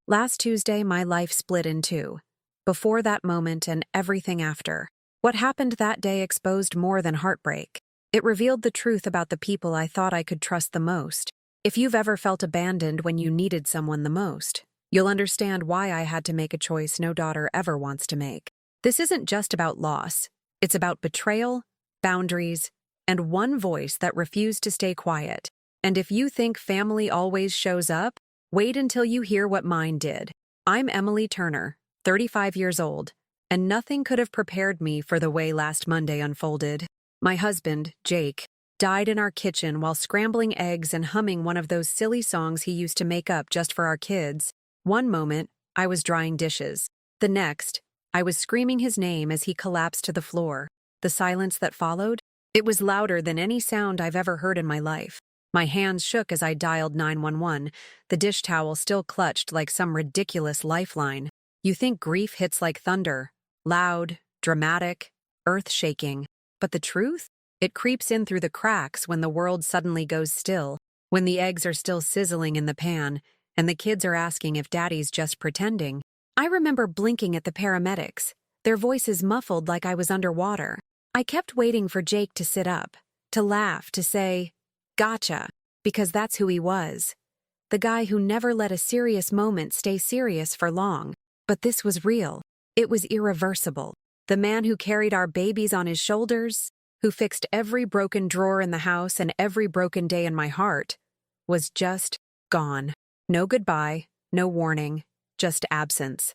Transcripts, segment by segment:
Last Tuesday, my life split in two. Before that moment and everything after. What happened that day exposed more than heartbreak. It revealed the truth about the people I thought I could trust the most. If you've ever felt abandoned when you needed someone the most, you'll understand why I had to make a choice no daughter ever wants to make. This isn't just about loss. It's about betrayal, boundaries, and one voice that refused to stay quiet. And if you think family always shows up, wait until you hear what mine did. I'm Emily Turner, 35 years old, and nothing could have prepared me for the way last Monday unfolded. My husband, Jake, died in our kitchen while scrambling eggs and humming one of those silly songs he used to make up just for our kids. One moment, I was drying dishes. The next, I was screaming his name as he collapsed to the floor. The silence that followed? It was louder than any sound I've ever heard in my life. My hands shook as I dialed 911, the dish towel still clutched like some ridiculous lifeline. You think grief hits like thunder, loud, dramatic, earth-shaking. But the truth? It creeps in through the cracks when the world suddenly goes still, when the eggs are still sizzling in the pan, and the kids are asking if daddy's just pretending. I remember blinking at the paramedics, their voices muffled like I was underwater. I kept waiting for Jake to sit up, to laugh, to say, "Gotcha," because that's who he was. The guy who never let a serious moment stay serious for long. But this was real. It was irreversible. The man who carried our babies on his shoulders, who fixed every broken drawer in the house and every broken day in my heart, was just gone. No goodbye, no warning, just absence.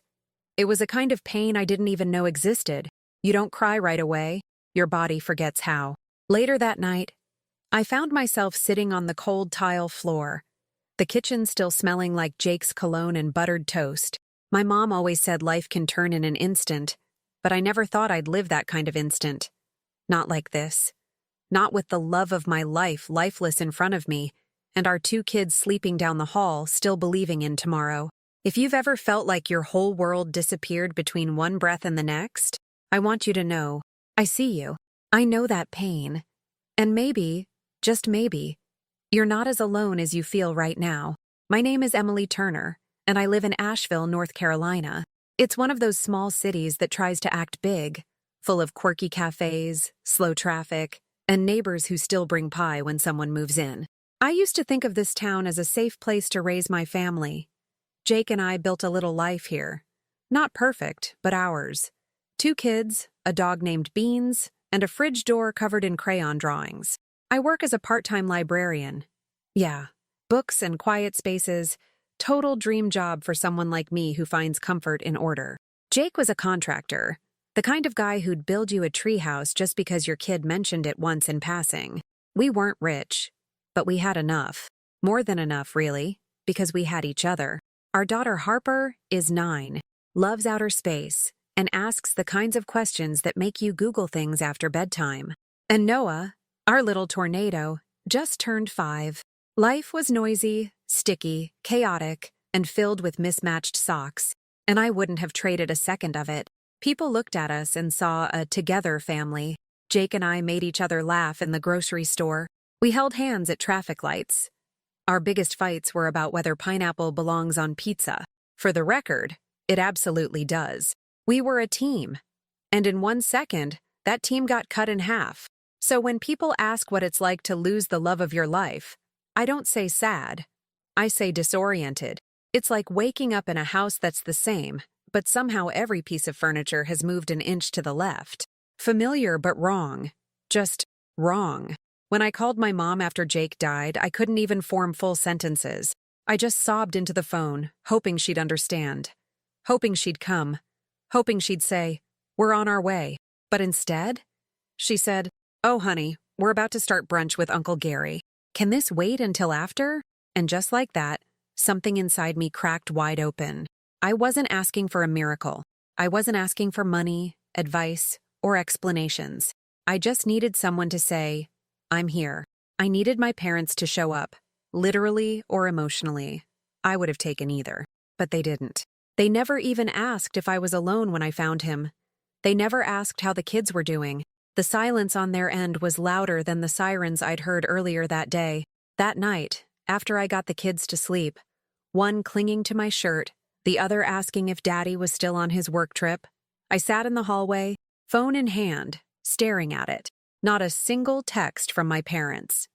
It was a kind of pain I didn't even know existed. You don't cry right away. Your body forgets how. Later that night, I found myself sitting on the cold tile floor, the kitchen still smelling like Jake's cologne and buttered toast. My mom always said life can turn in an instant, but I never thought I'd live that kind of instant. Not like this. Not with the love of my life lifeless in front of me, and our two kids sleeping down the hall still believing in tomorrow. If you've ever felt like your whole world disappeared between one breath and the next, I want you to know, I see you. I know that pain. And maybe, just maybe, you're not as alone as you feel right now. My name is Emily Turner, and I live in Asheville, North Carolina. It's one of those small cities that tries to act big, full of quirky cafes, slow traffic, and neighbors who still bring pie when someone moves in. I used to think of this town as a safe place to raise my family. Jake and I built a little life here. Not perfect, but ours. 2 kids, a dog named Beans, and a fridge door covered in crayon drawings. I work as a part-time librarian. Yeah, books and quiet spaces, total dream job for someone like me who finds comfort in order. Jake was a contractor, the kind of guy who'd build you a treehouse just because your kid mentioned it once in passing. We weren't rich, but we had enough. More than enough, really, because we had each other. Our daughter Harper is 9, loves outer space, and asks the kinds of questions that make you Google things after bedtime. And Noah, our little tornado, just turned 5. Life was noisy, sticky, chaotic, and filled with mismatched socks, and I wouldn't have traded a second of it. People looked at us and saw a together family. Jake and I made each other laugh in the grocery store. We held hands at traffic lights. Our biggest fights were about whether pineapple belongs on pizza. For the record, it absolutely does. We were a team, and in 1 second, that team got cut in half. So when people ask what it's like to lose the love of your life, I don't say sad. I say disoriented. It's like waking up in a house that's the same, but somehow every piece of furniture has moved an inch to the left. Familiar but wrong. Just wrong. When I called my mom after Jake died, I couldn't even form full sentences. I just sobbed into the phone, hoping she'd understand. Hoping she'd come. Hoping she'd say, "We're on our way." But instead, she said, "Oh, honey, we're about to start brunch with Uncle Gary. Can this wait until after?" And just like that, something inside me cracked wide open. I wasn't asking for a miracle. I wasn't asking for money, advice, or explanations. I just needed someone to say, "I'm here." I needed my parents to show up, literally or emotionally. I would have taken either, but they didn't. They never even asked if I was alone when I found him. They never asked how the kids were doing. The silence on their end was louder than the sirens I'd heard earlier that day. That night, after I got the kids to sleep, one clinging to my shirt, The other asking if Daddy was still on his work trip. I sat in the hallway, phone in hand, staring at it. Not a single text from my parents.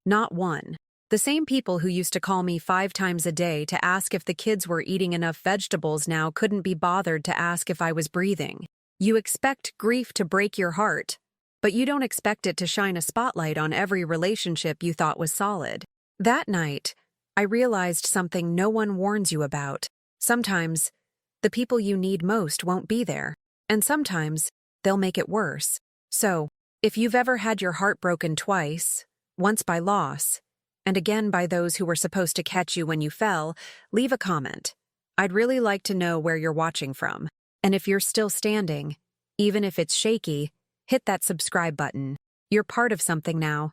Not one. The same people who used to call me 5 times a day to ask if the kids were eating enough vegetables now couldn't be bothered to ask if I was breathing. You expect grief to break your heart, but you don't expect it to shine a spotlight on every relationship you thought was solid. That night, I realized something no one warns you about. Sometimes, the people you need most won't be there, and sometimes, they'll make it worse. So, if you've ever had your heart broken twice, once by loss, and again by those who were supposed to catch you when you fell, leave a comment. I'd really like to know where you're watching from. And if you're still standing, even if it's shaky, hit that subscribe button. You're part of something now.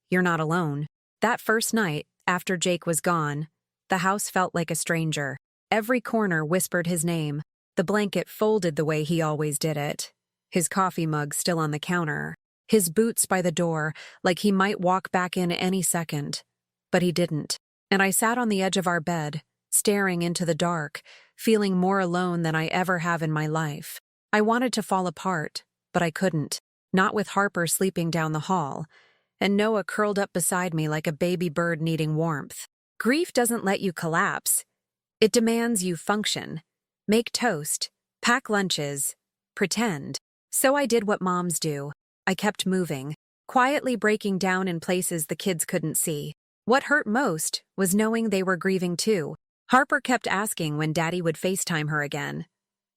You're not alone. That first night, after Jake was gone, the house felt like a stranger. Every corner whispered his name. The blanket folded the way he always did it. His coffee mug still on the counter. His boots by the door, like he might walk back in any second. But he didn't. And I sat on the edge of our bed, staring into the dark, feeling more alone than I ever have in my life. I wanted to fall apart, but I couldn't. Not with Harper sleeping down the hall, and Noah curled up beside me like a baby bird needing warmth. Grief doesn't let you collapse. It demands you function. Make toast, pack lunches, pretend. So I did what moms do. I kept moving, quietly breaking down in places the kids couldn't see. What hurt most was knowing they were grieving too. Harper kept asking when Daddy would FaceTime her again.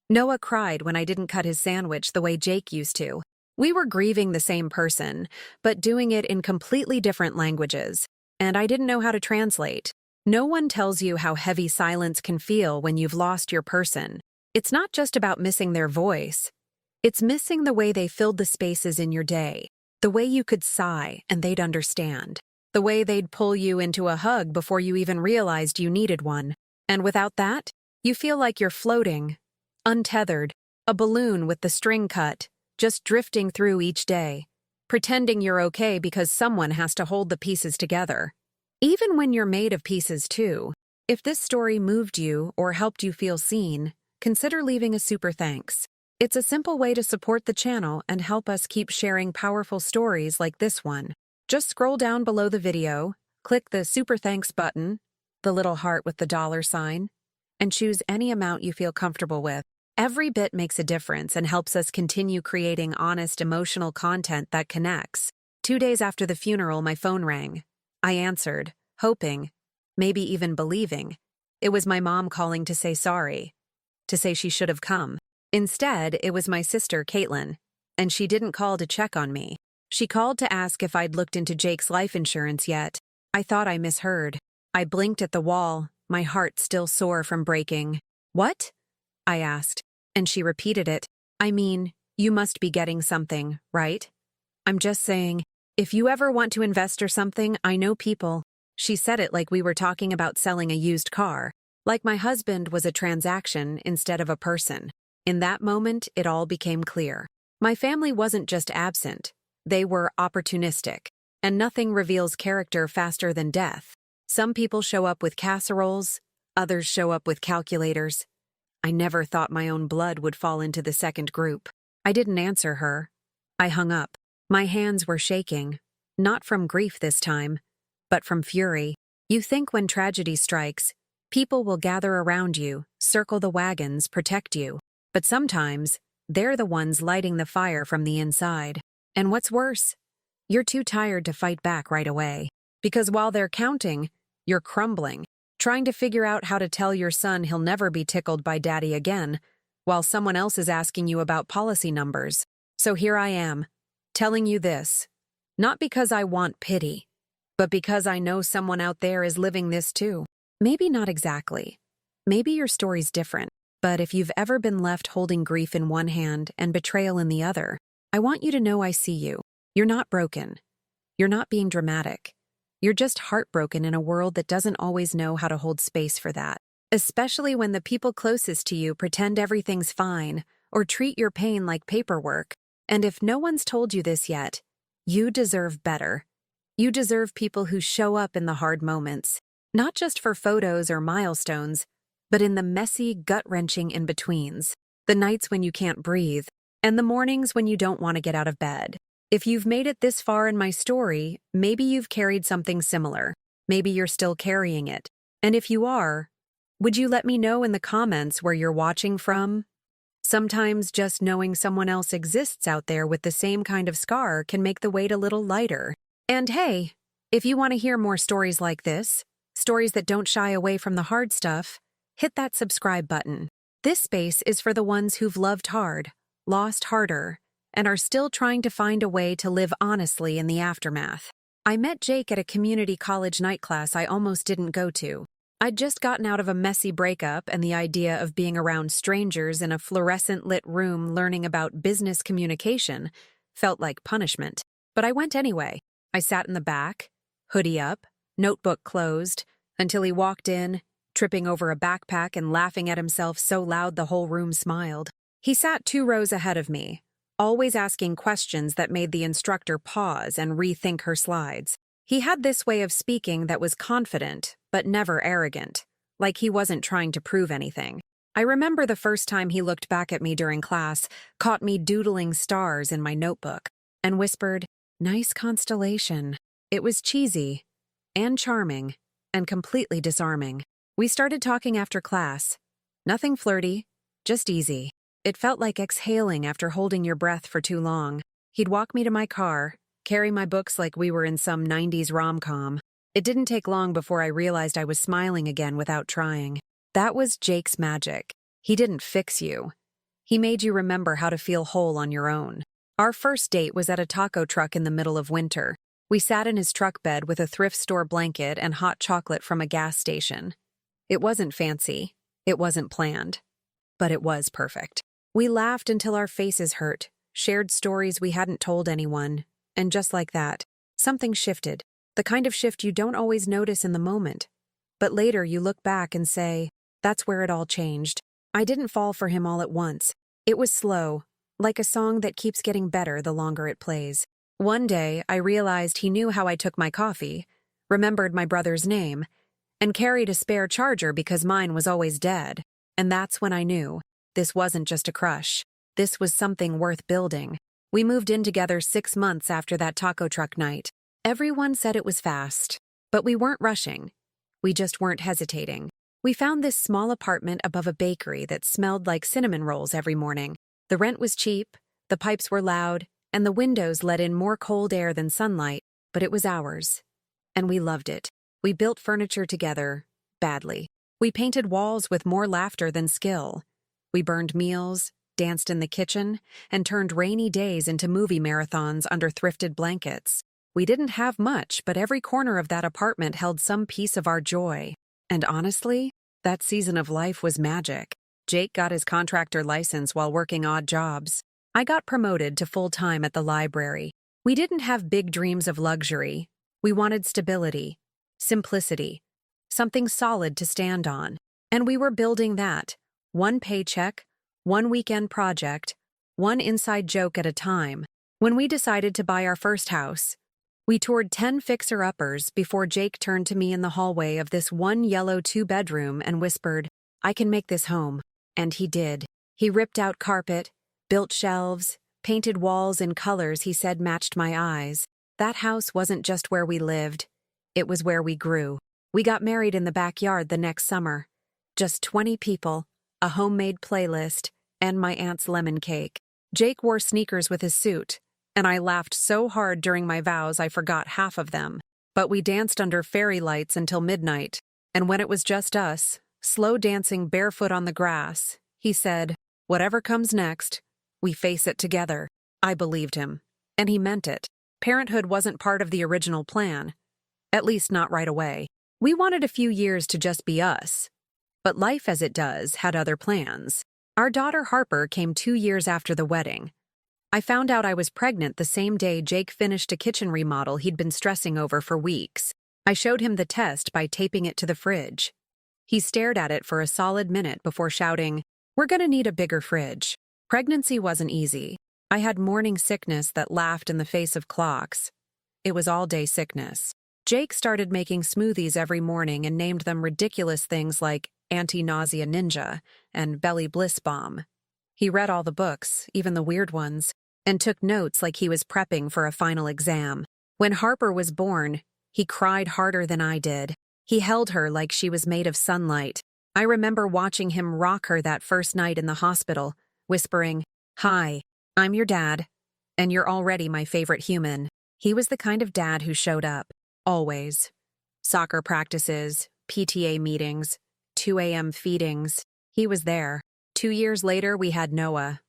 Noah cried when I didn't cut his sandwich the way Jake used to. We were grieving the same person, but doing it in completely different languages, and I didn't know how to translate. No one tells you how heavy silence can feel when you've lost your person. It's not just about missing their voice. It's missing the way they filled the spaces in your day, the way you could sigh and they'd understand. The way they'd pull you into a hug before you even realized you needed one. And without that, you feel like you're floating, untethered, a balloon with the string cut, just drifting through each day, pretending you're okay because someone has to hold the pieces together. Even when you're made of pieces too. If this story moved you or helped you feel seen, consider leaving a super thanks. It's a simple way to support the channel and help us keep sharing powerful stories like this one. Just scroll down below the video, click the Super Thanks button, the little heart with the $sign, and choose any amount you feel comfortable with. Every bit makes a difference and helps us continue creating honest, emotional content that connects. 2 days after the funeral, my phone rang. I answered, hoping, maybe even believing. It was my mom calling to say sorry, to say she should have come. Instead, it was my sister, Caitlin, and she didn't call to check on me. She called to ask if I'd looked into Jake's life insurance yet. I thought I misheard. I blinked at the wall, my heart still sore from breaking. What? I asked, and she repeated it. I mean, you must be getting something, right? I'm just saying, if you ever want to invest or something, I know people. She said it like we were talking about selling a used car, like my husband was a transaction instead of a person. In that moment, it all became clear. My family wasn't just absent. They were opportunistic, and nothing reveals character faster than death. Some people show up with casseroles, others show up with calculators. I never thought my own blood would fall into the second group. I didn't answer her. I hung up. My hands were shaking, not from grief this time, but from fury. You think when tragedy strikes, people will gather around you, circle the wagons, protect you. But sometimes, they're the ones lighting the fire from the inside. And what's worse, you're too tired to fight back right away. Because while they're counting, you're crumbling, trying to figure out how to tell your son he'll never be tickled by Daddy again, while someone else is asking you about policy numbers. So here I am, telling you this, not because I want pity, but because I know someone out there is living this too. Maybe not exactly. Maybe your story's different, but if you've ever been left holding grief in one hand and betrayal in the other, I want you to know I see you. You're not broken. You're not being dramatic. You're just heartbroken in a world that doesn't always know how to hold space for that. Especially when the people closest to you pretend everything's fine or treat your pain like paperwork. And if no one's told you this yet, you deserve better. You deserve people who show up in the hard moments, not just for photos or milestones, but in the messy, gut-wrenching in-betweens, the nights when you can't breathe, and the mornings when you don't want to get out of bed. If you've made it this far in my story, maybe you've carried something similar. Maybe you're still carrying it. And if you are, would you let me know in the comments where you're watching from? Sometimes just knowing someone else exists out there with the same kind of scar can make the weight a little lighter. And hey, if you want to hear more stories like this, stories that don't shy away from the hard stuff, hit that subscribe button. This space is for the ones who've loved hard, lost harder, and are still trying to find a way to live honestly in the aftermath. I met Jake at a community college night class I almost didn't go to. I'd just gotten out of a messy breakup, and the idea of being around strangers in a fluorescent-lit room learning about business communication felt like punishment. But I went anyway. I sat in the back, hoodie up, notebook closed, until he walked in, tripping over a backpack and laughing at himself so loud the whole room smiled. He sat 2 rows ahead of me, always asking questions that made the instructor pause and rethink her slides. He had this way of speaking that was confident, but never arrogant, like he wasn't trying to prove anything. I remember the first time he looked back at me during class, caught me doodling stars in my notebook, and whispered, "Nice constellation." It was cheesy, and charming, and completely disarming. We started talking after class. Nothing flirty, just easy. It felt like exhaling after holding your breath for too long. He'd walk me to my car, carry my books like we were in some 90s rom-com. It didn't take long before I realized I was smiling again without trying. That was Jake's magic. He didn't fix you. He made you remember how to feel whole on your own. Our first date was at a taco truck in the middle of winter. We sat in his truck bed with a thrift store blanket and hot chocolate from a gas station. It wasn't fancy. It wasn't planned. But it was perfect. We laughed until our faces hurt, shared stories we hadn't told anyone, and just like that, something shifted. The kind of shift you don't always notice in the moment. But later you look back and say, that's where it all changed. I didn't fall for him all at once. It was slow, like a song that keeps getting better the longer it plays. One day, I realized he knew how I took my coffee, remembered my brother's name, and carried a spare charger because mine was always dead. And that's when I knew. This wasn't just a crush. This was something worth building. We moved in together 6 months after that taco truck night. Everyone said it was fast, but we weren't rushing. We just weren't hesitating. We found this small apartment above a bakery that smelled like cinnamon rolls every morning. The rent was cheap, the pipes were loud, and the windows let in more cold air than sunlight, but it was ours. And we loved it. We built furniture together, badly. We painted walls with more laughter than skill. We burned meals, danced in the kitchen, and turned rainy days into movie marathons under thrifted blankets. We didn't have much, but every corner of that apartment held some piece of our joy. And honestly, that season of life was magic. Jake got his contractor license while working odd jobs. I got promoted to full-time at the library. We didn't have big dreams of luxury. We wanted stability, simplicity, something solid to stand on. And we were building that. One paycheck, one weekend project, one inside joke at a time. When we decided to buy our first house, we toured 10 fixer-uppers before Jake turned to me in the hallway of this one yellow 2-bedroom and whispered, "I can make this home." And he did. He ripped out carpet, built shelves, painted walls in colors he said matched my eyes. That house wasn't just where we lived. It was where we grew. We got married in the backyard the next summer. Just 20 people, a homemade playlist, and my aunt's lemon cake. Jake wore sneakers with his suit, and I laughed so hard during my vows I forgot half of them. But we danced under fairy lights until midnight, and when it was just us, slow dancing barefoot on the grass, he said, "Whatever comes next, we face it together." I believed him, and he meant it. Parenthood wasn't part of the original plan, at least not right away. We wanted a few years to just be us, but life as it does had other plans. Our daughter Harper came 2 years after the wedding. I found out I was pregnant the same day Jake finished a kitchen remodel he'd been stressing over for weeks. I showed him the test by taping it to the fridge. He stared at it for a solid minute before shouting, "We're gonna need a bigger fridge." Pregnancy wasn't easy. I had morning sickness that laughed in the face of clocks. It was all-day sickness. Jake started making smoothies every morning and named them ridiculous things like Anti-Nausea Ninja and Belly Bliss Bomb. He read all the books, even the weird ones, and took notes like he was prepping for a final exam. When Harper was born, he cried harder than I did. He held her like she was made of sunlight. I remember watching him rock her that first night in the hospital, whispering, "Hi, I'm your dad, and you're already my favorite human." He was the kind of dad who showed up, always. Soccer practices, PTA meetings, 2 a.m. feedings. He was there. 2 years later, we had Noah,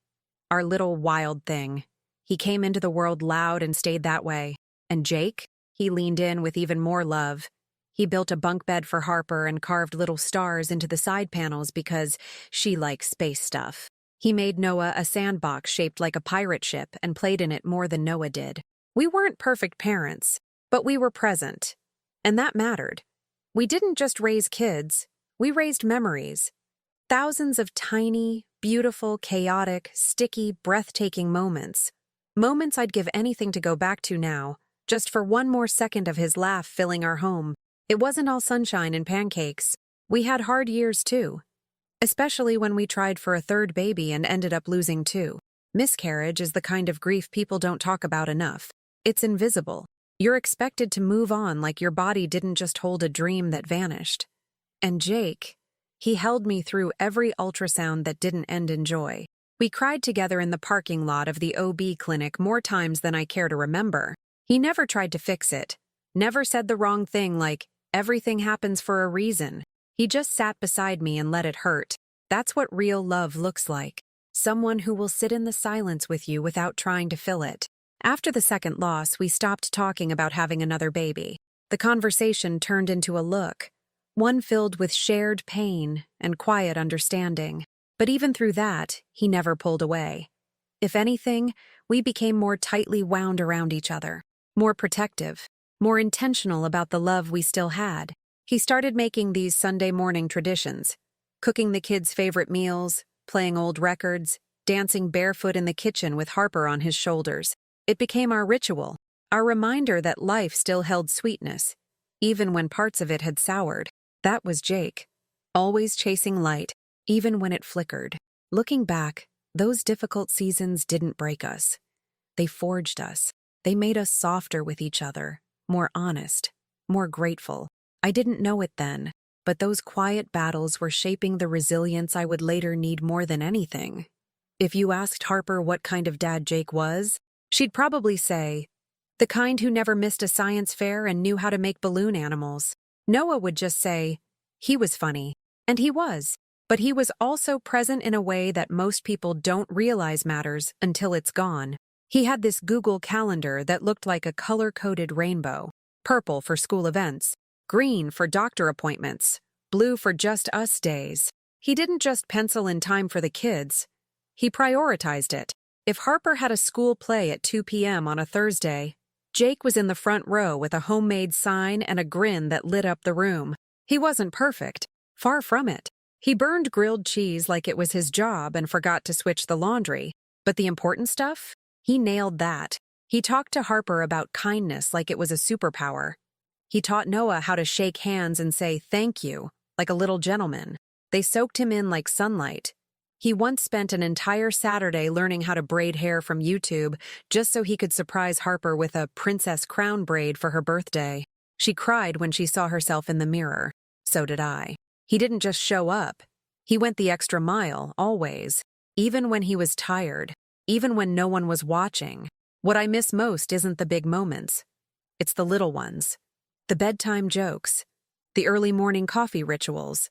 our little wild thing. He came into the world loud and stayed that way. And Jake? He leaned in with even more love. He built a bunk bed for Harper and carved little stars into the side panels because she likes space stuff. He made Noah a sandbox shaped like a pirate ship and played in it more than Noah did. We weren't perfect parents, but we were present. And that mattered. We didn't just raise kids, we raised memories. Thousands of tiny, beautiful, chaotic, sticky, breathtaking moments. Moments I'd give anything to go back to now, just for one more second of his laugh filling our home. It wasn't all sunshine and pancakes. We had hard years too. Especially when we tried for a third baby and ended up losing 2. Miscarriage is the kind of grief people don't talk about enough. It's invisible. You're expected to move on like your body didn't just hold a dream that vanished. And Jake, he held me through every ultrasound that didn't end in joy. We cried together in the parking lot of the OB clinic more times than I care to remember. He never tried to fix it. Never said the wrong thing like, "Everything happens for a reason." He just sat beside me and let it hurt. That's what real love looks like. Someone who will sit in the silence with you without trying to fill it. After the second loss, we stopped talking about having another baby. The conversation turned into a look, one filled with shared pain and quiet understanding. But even through that, he never pulled away. If anything, we became more tightly wound around each other, more protective, more intentional about the love we still had. He started making these Sunday morning traditions, cooking the kids' favorite meals, playing old records, dancing barefoot in the kitchen with Harper on his shoulders. It became our ritual, our reminder that life still held sweetness, even when parts of it had soured. That was Jake, always chasing light, even when it flickered. Looking back, those difficult seasons didn't break us. They forged us. They made us softer with each other, more honest, more grateful. I didn't know it then, but those quiet battles were shaping the resilience I would later need more than anything. If you asked Harper what kind of dad Jake was, she'd probably say, the kind who never missed a science fair and knew how to make balloon animals. Noah would just say, he was funny. And he was. But he was also present in a way that most people don't realize matters until it's gone. He had this Google Calendar that looked like a color-coded rainbow. Purple for school events, green for doctor appointments, blue for just us days. He didn't just pencil in time for the kids. He prioritized it. If Harper had a school play at 2 p.m. on a Thursday, Jake was in the front row with a homemade sign and a grin that lit up the room. He wasn't perfect. Far from it. He burned grilled cheese like it was his job and forgot to switch the laundry. But the important stuff? He nailed that. He talked to Harper about kindness like it was a superpower. He taught Noah how to shake hands and say thank you, like a little gentleman. They soaked him in like sunlight. He once spent an entire Saturday learning how to braid hair from YouTube just so he could surprise Harper with a princess crown braid for her birthday. She cried when she saw herself in the mirror. So did I. He didn't just show up. He went the extra mile, always. Even when he was tired. Even when no one was watching. What I miss most isn't the big moments. It's the little ones. The bedtime jokes. The early morning coffee rituals.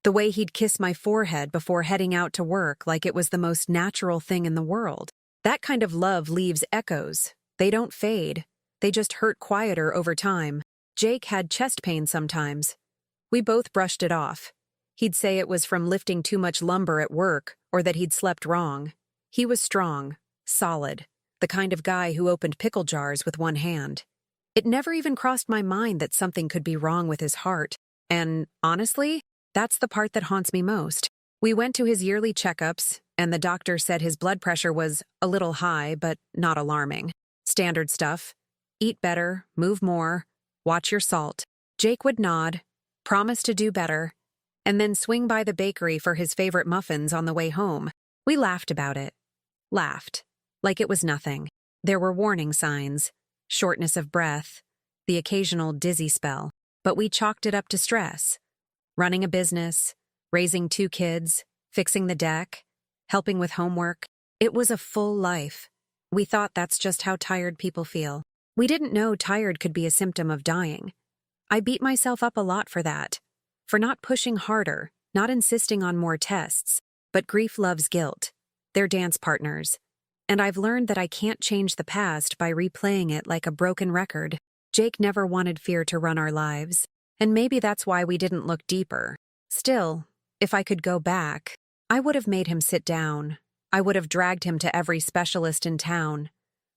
The way he'd kiss my forehead before heading out to work like it was the most natural thing in the world. That kind of love leaves echoes. They don't fade. They just hurt quieter over time. Jake had chest pain sometimes. We both brushed it off. He'd say it was from lifting too much lumber at work or that he'd slept wrong. He was strong, solid, the kind of guy who opened pickle jars with one hand. It never even crossed my mind that something could be wrong with his heart. And, honestly, that's the part that haunts me most. We went to his yearly checkups, and the doctor said his blood pressure was a little high, but not alarming. Standard stuff. Eat better, move more, watch your salt. Jake would nod, promise to do better, and then swing by the bakery for his favorite muffins on the way home. We laughed about it. Laughed. Like it was nothing. There were warning signs, shortness of breath, the occasional dizzy spell, but we chalked it up to stress. Running a business, raising 2 kids, fixing the deck, helping with homework. It was a full life. We thought that's just how tired people feel. We didn't know tired could be a symptom of dying. I beat myself up a lot for that. For not pushing harder, not insisting on more tests. But grief loves guilt. They're dance partners. And I've learned that I can't change the past by replaying it like a broken record. Jake never wanted fear to run our lives. And maybe that's why we didn't look deeper. Still, if I could go back, I would have made him sit down. I would have dragged him to every specialist in town.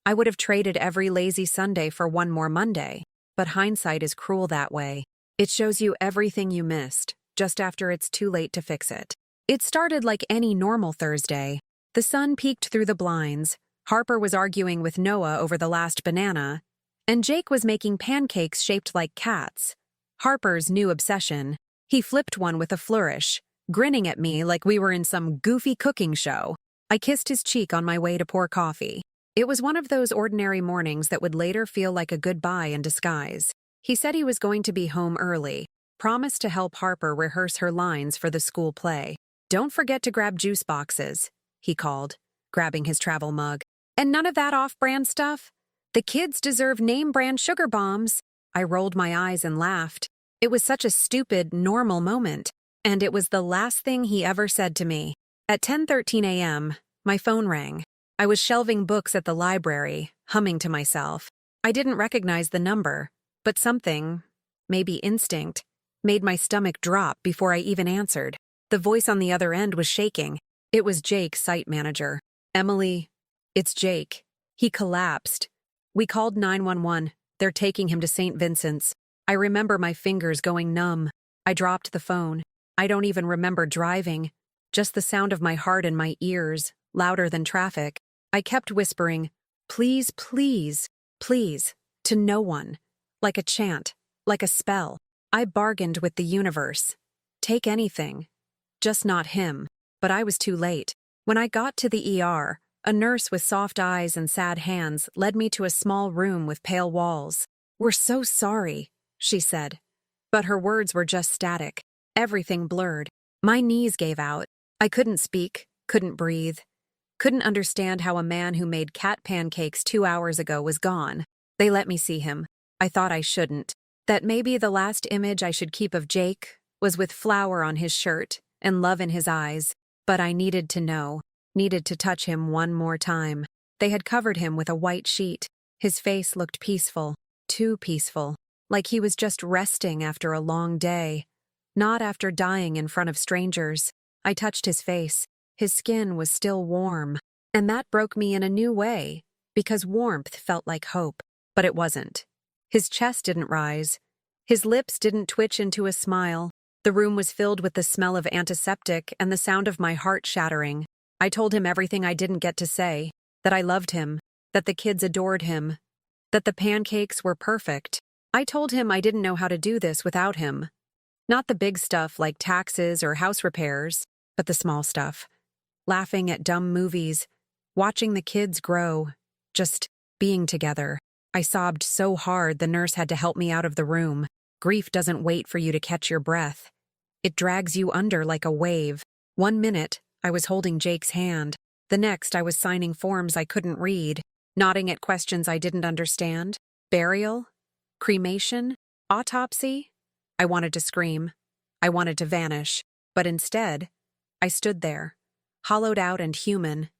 I would have traded every lazy Sunday for one more Monday. But hindsight is cruel that way. It shows you everything you missed, just after it's too late to fix it. It started like any normal Thursday. The sun peeked through the blinds, Harper was arguing with Noah over the last banana, and Jake was making pancakes shaped like cats. Harper's new obsession. He flipped one with a flourish, grinning at me like we were in some goofy cooking show. I kissed his cheek on my way to pour coffee. It was one of those ordinary mornings that would later feel like a goodbye in disguise. He said he was going to be home early, promised to help Harper rehearse her lines for the school play. "Don't forget to grab juice boxes," he called, grabbing his travel mug. "And none of that off-brand stuff? The kids deserve name-brand sugar bombs." I rolled my eyes and laughed. It was such a stupid, normal moment, and it was the last thing he ever said to me. At 10:13 a.m., my phone rang. I was shelving books at the library, humming to myself. I didn't recognize the number, but something, maybe instinct, made my stomach drop before I even answered. The voice on the other end was shaking. It was Jake, site manager. "Emily, it's Jake." He collapsed. "We called 911. They're taking him to St. Vincent's." I remember my fingers going numb. I dropped the phone. I don't even remember driving. Just the sound of my heart in my ears, louder than traffic. I kept whispering, "Please, please, please," to no one. Like a chant, like a spell. I bargained with the universe. Take anything. Just not him. But I was too late. When I got to the ER, a nurse with soft eyes and sad hands led me to a small room with pale walls. "We're so sorry," she said. But her words were just static. Everything blurred. My knees gave out. I couldn't speak, couldn't breathe. Couldn't understand how a man who made cat pancakes 2 hours ago was gone. They let me see him. I thought I shouldn't. That maybe the last image I should keep of Jake was with flour on his shirt and love in his eyes. But I needed to know, needed to touch him one more time. They had covered him with a white sheet. His face looked peaceful, too peaceful, like he was just resting after a long day, not after dying in front of strangers. I touched his face. His skin was still warm, and that broke me in a new way, because warmth felt like hope, but it wasn't. His chest didn't rise. His lips didn't twitch into a smile. The room was filled with the smell of antiseptic and the sound of my heart shattering. I told him everything I didn't get to say, that I loved him, that the kids adored him, that the pancakes were perfect. I told him I didn't know how to do this without him. Not the big stuff like taxes or house repairs, but the small stuff. Laughing at dumb movies, watching the kids grow, just being together. I sobbed so hard the nurse had to help me out of the room. Grief doesn't wait for you to catch your breath. It drags you under like a wave. 1 minute, I was holding Jake's hand. The next, I was signing forms I couldn't read, nodding at questions I didn't understand. Burial? Cremation? Autopsy? I wanted to scream. I wanted to vanish. But instead, I stood there, hollowed out and human,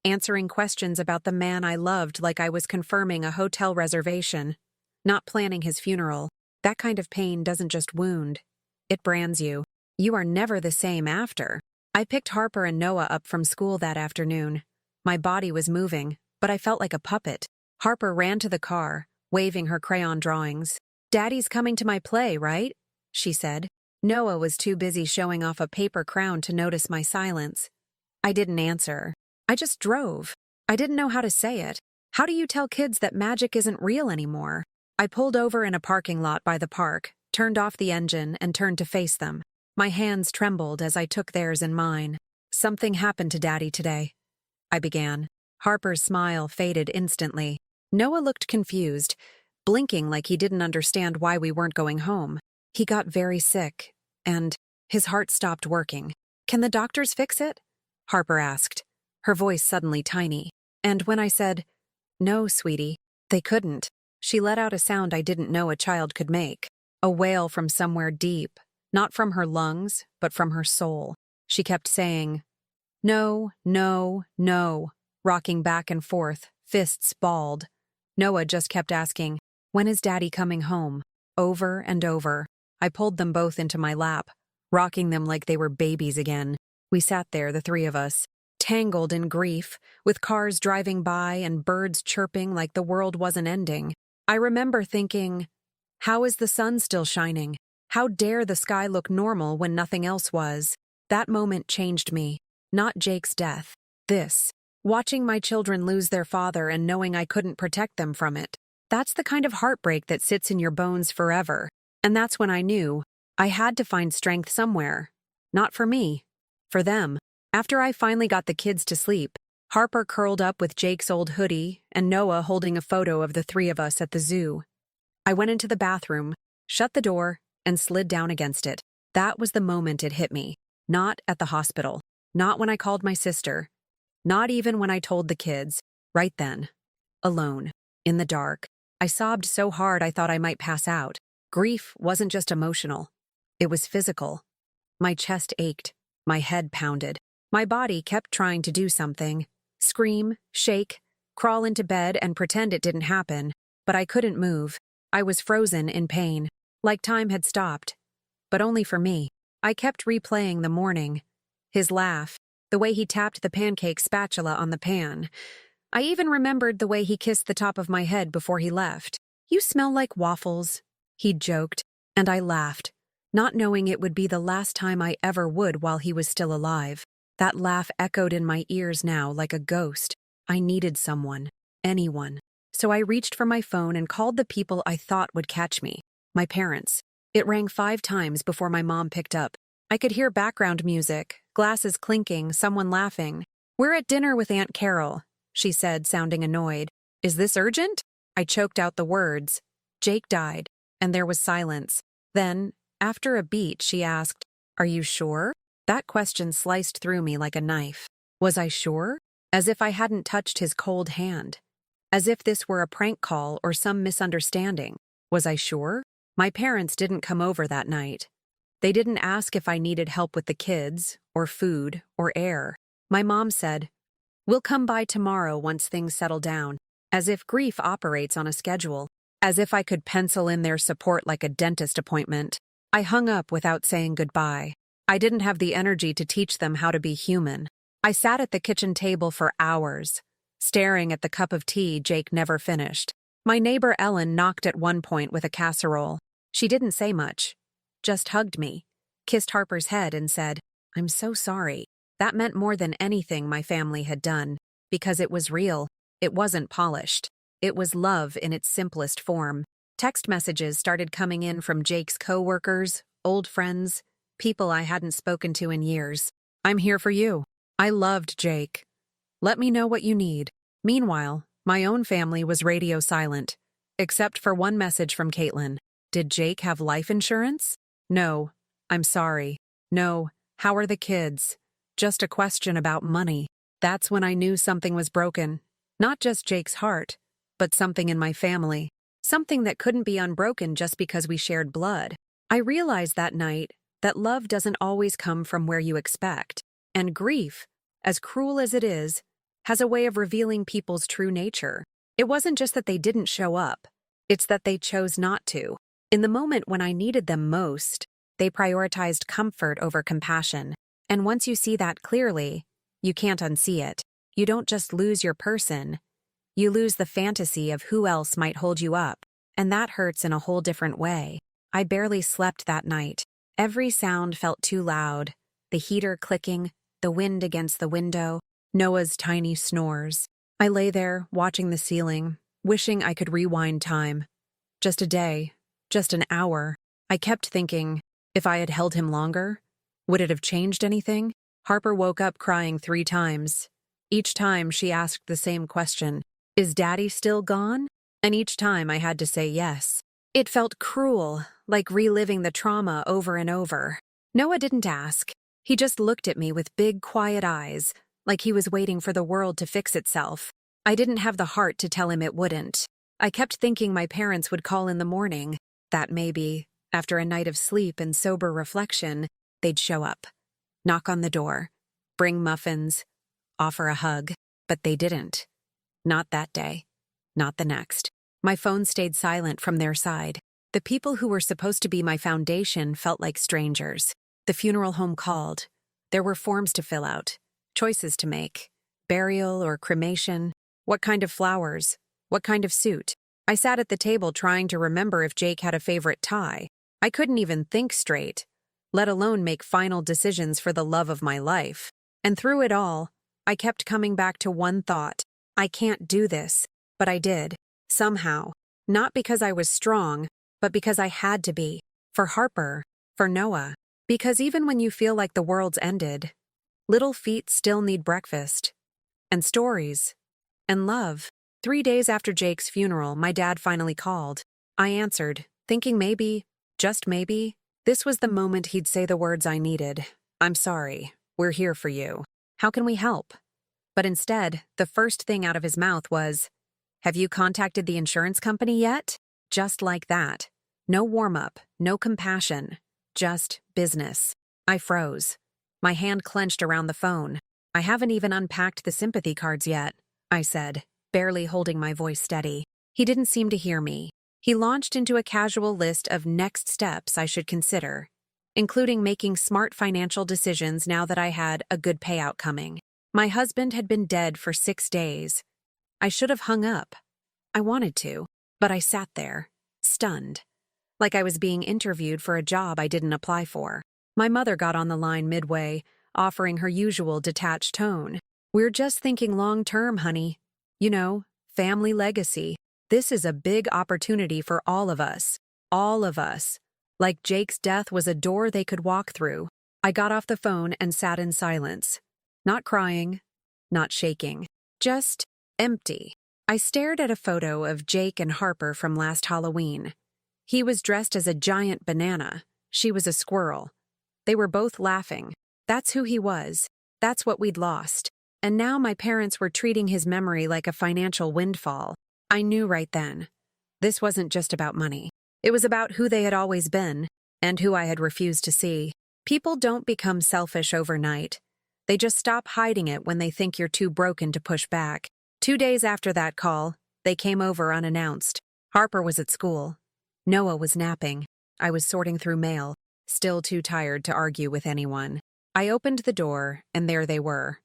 answering questions about the man I loved like I was confirming a hotel reservation, not planning his funeral. That kind of pain doesn't just wound. It brands you. You are never the same after. I picked Harper and Noah up from school that afternoon. My body was moving, but I felt like a puppet. Harper ran to the car, waving her crayon drawings. "Daddy's coming to my play, right?" she said. Noah was too busy showing off a paper crown to notice my silence. I didn't answer. I just drove. I didn't know how to say it. How do you tell kids that magic isn't real anymore? I pulled over in a parking lot by the park, turned off the engine, and turned to face them. My hands trembled as I took theirs in mine. "Something happened to Daddy today," I began. Harper's smile faded instantly. Noah looked confused, blinking like he didn't understand why we weren't going home. "He got very sick, and his heart stopped working. Can the doctors fix it?" Harper asked, her voice suddenly tiny. And when I said, "No, sweetie, they couldn't," she let out a sound I didn't know a child could make. A wail from somewhere deep, not from her lungs, but from her soul. She kept saying, "No, no, no," rocking back and forth, fists balled. Noah just kept asking, "When is Daddy coming home?" Over and over. I pulled them both into my lap, rocking them like they were babies again. We sat there, the three of us, tangled in grief, with cars driving by and birds chirping like the world wasn't ending. I remember thinking, how is the sun still shining? How dare the sky look normal when nothing else was? That moment changed me. Not Jake's death. This. Watching my children lose their father and knowing I couldn't protect them from it. That's the kind of heartbreak that sits in your bones forever. And that's when I knew I had to find strength somewhere. Not for me. For them. After I finally got the kids to sleep, Harper curled up with Jake's old hoodie and Noah holding a photo of the three of us at the zoo. I went into the bathroom, shut the door, and slid down against it. That was the moment it hit me. Not at the hospital. Not when I called my sister. Not even when I told the kids. Right then. Alone. In the dark. I sobbed so hard I thought I might pass out. Grief wasn't just emotional. It was physical. My chest ached. My head pounded. My body kept trying to do something. Scream, shake, crawl into bed and pretend it didn't happen. But I couldn't move. I was frozen in pain. Like time had stopped. But only for me. I kept replaying the morning. His laugh. The way he tapped the pancake spatula on the pan. I even remembered the way he kissed the top of my head before he left. "You smell like waffles," he'd joked, and I laughed, not knowing it would be the last time I ever would while he was still alive. That laugh echoed in my ears now like a ghost. I needed someone. Anyone. So I reached for my phone and called the people I thought would catch me. My parents. It rang 5 times before my mom picked up. I could hear background music, glasses clinking, someone laughing. "We're at dinner with Aunt Carol," she said, sounding annoyed. "Is this urgent?" I choked out the words. "Jake died," and there was silence. Then, after a beat, she asked, "Are you sure?" That question sliced through me like a knife. Was I sure? As if I hadn't touched his cold hand. As if this were a prank call or some misunderstanding. Was I sure? My parents didn't come over that night. They didn't ask if I needed help with the kids, or food, or air. My mom said, "We'll come by tomorrow once things settle down," as if grief operates on a schedule. As if I could pencil in their support like a dentist appointment. I hung up without saying goodbye. I didn't have the energy to teach them how to be human. I sat at the kitchen table for hours, staring at the cup of tea Jake never finished. My neighbor Ellen knocked at one point with a casserole. She didn't say much, just hugged me, kissed Harper's head and said, "I'm so sorry." That meant more than anything my family had done, because it was real. It wasn't polished. It was love in its simplest form. Text messages started coming in from Jake's co-workers, old friends, people I hadn't spoken to in years. "I'm here for you. I loved Jake. Let me know what you need." Meanwhile, my own family was radio silent, except for one message from Caitlin. "Did Jake have life insurance?" "No. I'm sorry. No. How are the kids?" Just a question about money. That's when I knew something was broken. Not just Jake's heart, but something in my family. Something that couldn't be unbroken just because we shared blood. I realized that night that love doesn't always come from where you expect. And grief, as cruel as it is, has a way of revealing people's true nature. It wasn't just that they didn't show up. It's that they chose not to. In the moment when I needed them most, they prioritized comfort over compassion. And once you see that clearly, you can't unsee it. You don't just lose your person. You lose the fantasy of who else might hold you up. And that hurts in a whole different way. I barely slept that night. Every sound felt too loud. The heater clicking, the wind against the window, Noah's tiny snores. I lay there, watching the ceiling, wishing I could rewind time. Just a day, just an hour. I kept thinking, if I had held him longer, Would it have changed anything? Harper woke up crying 3 times. Each time she asked the same question, "Is Daddy still gone?" And each time I had to say yes. It felt cruel, like reliving the trauma over and over. Noah didn't ask. He just looked at me with big, quiet eyes, like he was waiting for the world to fix itself. I didn't have the heart to tell him it wouldn't. I kept thinking my parents would call in the morning, that maybe, after a night of sleep and sober reflection, they'd show up, knock on the door, bring muffins, offer a hug, but they didn't. Not that day. Not the next. My phone stayed silent from their side. The people who were supposed to be my foundation felt like strangers. The funeral home called. There were forms to fill out, choices to make. Burial or cremation. What kind of flowers? What kind of suit? I sat at the table trying to remember if Jake had a favorite tie. I couldn't even think straight, let alone make final decisions for the love of my life. And through it all, I kept coming back to one thought. I can't do this, but I did, somehow. Not because I was strong, but because I had to be. For Harper, for Noah. Because even when you feel like the world's ended, little feet still need breakfast. And stories. And love. 3 days after Jake's funeral, my dad finally called. I answered, thinking maybe, just maybe, this was the moment he'd say the words I needed. "I'm sorry. We're here for you. How can we help?" But instead, the first thing out of his mouth was, "Have you contacted the insurance company yet?" Just like that. No warm-up, no compassion. Just business. I froze. My hand clenched around the phone. "I haven't even unpacked the sympathy cards yet," I said, barely holding my voice steady. He didn't seem to hear me. He launched into a casual list of next steps I should consider, including making smart financial decisions now that I had a good payout coming. My husband had been dead for 6 days. I should have hung up. I wanted to, but I sat there, stunned, like I was being interviewed for a job I didn't apply for. My mother got on the line midway, offering her usual detached tone. "We're just thinking long-term, honey. You know, family legacy. This is a big opportunity for all of us. All of us. Like Jake's death was a door they could walk through." I got off the phone and sat in silence. Not crying, not shaking. Just empty. I stared at a photo of Jake and Harper from last Halloween. He was dressed as a giant banana. She was a squirrel. They were both laughing. That's who he was. That's what we'd lost. And now my parents were treating his memory like a financial windfall. I knew right then. This wasn't just about money. It was about who they had always been, and who I had refused to see. People don't become selfish overnight. They just stop hiding it when they think you're too broken to push back. 2 days after that call, they came over unannounced. Harper was at school. Noah was napping. I was sorting through mail, still too tired to argue with anyone. I opened the door, and there they were.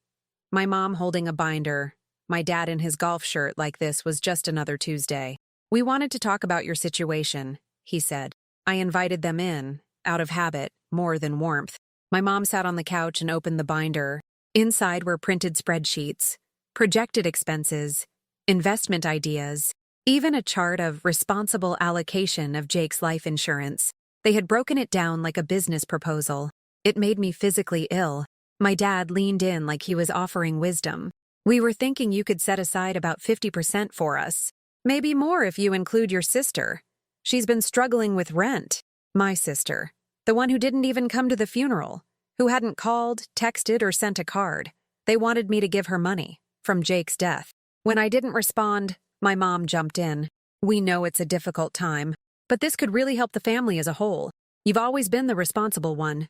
My mom holding a binder. My dad in his golf shirt like this was just another Tuesday. "We wanted to talk about your situation," he said. I invited them in, out of habit, more than warmth. My mom sat on the couch and opened the binder. Inside were printed spreadsheets, projected expenses, investment ideas, even a chart of responsible allocation of Jake's life insurance. They had broken it down like a business proposal. It made me physically ill. My dad leaned in like he was offering wisdom. "We were thinking you could set aside about 50% for us. Maybe more if you include your sister. She's been struggling with rent." My sister. The one who didn't even come to the funeral. Who hadn't called, texted, or sent a card. They wanted me to give her money. From Jake's death. When I didn't respond, my mom jumped in. "We know it's a difficult time, but this could really help the family as a whole. You've always been the responsible one.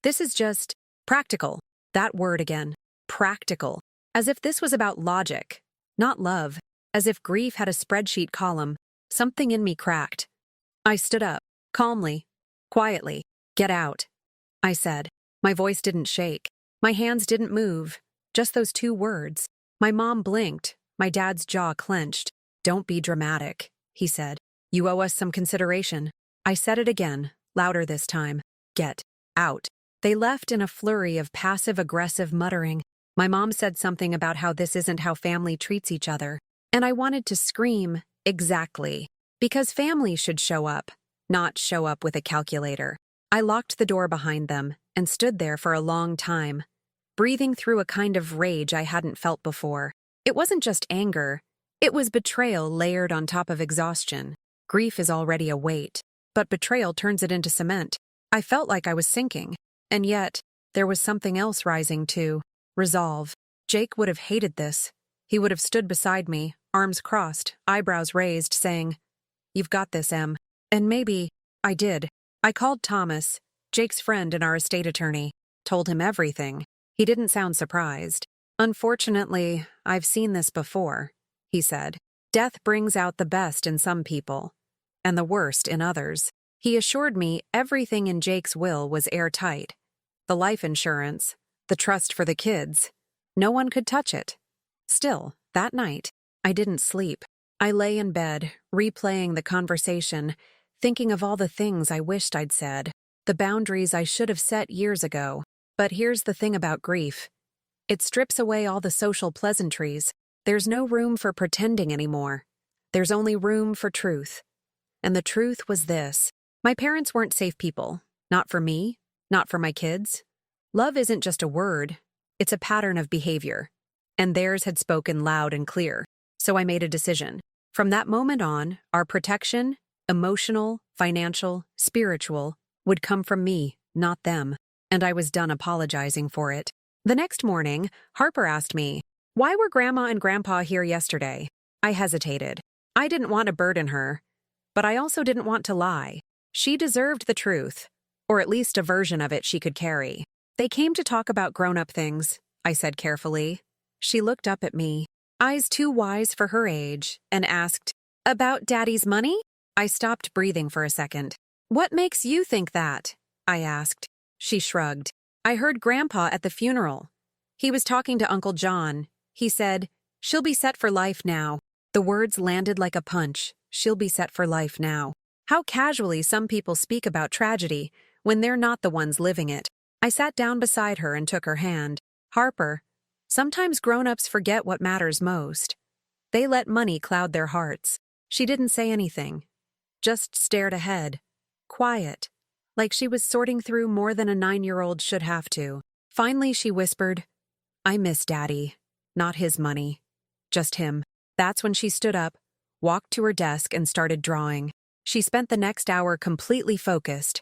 This is just practical." That word again. Practical. As if this was about logic, not love. As if grief had a spreadsheet column. Something in me cracked. I stood up, calmly, quietly. "Get out," I said. My voice didn't shake. My hands didn't move. Just those 2 words. My mom blinked. My dad's jaw clenched. "Don't be dramatic," he said. "You owe us some consideration." I said it again, louder this time. "Get out." They left in a flurry of passive-aggressive muttering. My mom said something about how this isn't how family treats each other. And I wanted to scream, exactly. Because family should show up, not show up with a calculator. I locked the door behind them and stood there for a long time, breathing through a kind of rage I hadn't felt before. It wasn't just anger, it was betrayal layered on top of exhaustion. Grief is already a weight, but betrayal turns it into cement. I felt like I was sinking, and yet, there was something else rising too. Resolve. Jake would have hated this. He would have stood beside me, arms crossed, eyebrows raised, saying, "You've got this, Em." And maybe I did. I called Thomas, Jake's friend and our estate attorney, told him everything. He didn't sound surprised. "Unfortunately, I've seen this before," he said. "Death brings out the best in some people, and the worst in others." He assured me everything in Jake's will was airtight. The life insurance, the trust for the kids. No one could touch it. Still, that night, I didn't sleep. I lay in bed, replaying the conversation, thinking of all the things I wished I'd said, the boundaries I should have set years ago. But here's the thing about grief. It strips away all the social pleasantries. There's no room for pretending anymore. There's only room for truth. And the truth was this. My parents weren't safe people. Not for me, not for my kids. Love isn't just a word. It's a pattern of behavior. And theirs had spoken loud and clear. So I made a decision. From that moment on, our protection, emotional, financial, spiritual, would come from me, not them. And I was done apologizing for it. The next morning, Harper asked me, "Why were Grandma and Grandpa here yesterday?" I hesitated. I didn't want to burden her, but I also didn't want to lie. She deserved the truth, or at least a version of it she could carry. "They came to talk about grown-up things," I said carefully. She looked up at me, eyes too wise for her age, and asked, "About Daddy's money?" I stopped breathing for a second. "What makes you think that?" I asked. She shrugged. "I heard Grandpa at the funeral. He was talking to Uncle John. He said, 'She'll be set for life now.'" The words landed like a punch. "She'll be set for life now." How casually some people speak about tragedy when they're not the ones living it. I sat down beside her and took her hand. "Harper, sometimes grown-ups forget what matters most. They let money cloud their hearts." She didn't say anything, just stared ahead, quiet, like she was sorting through more than a 9-year-old should have to. Finally, she whispered, "I miss Daddy. Not his money. Just him." That's when she stood up, walked to her desk, and started drawing. She spent the next hour completely focused,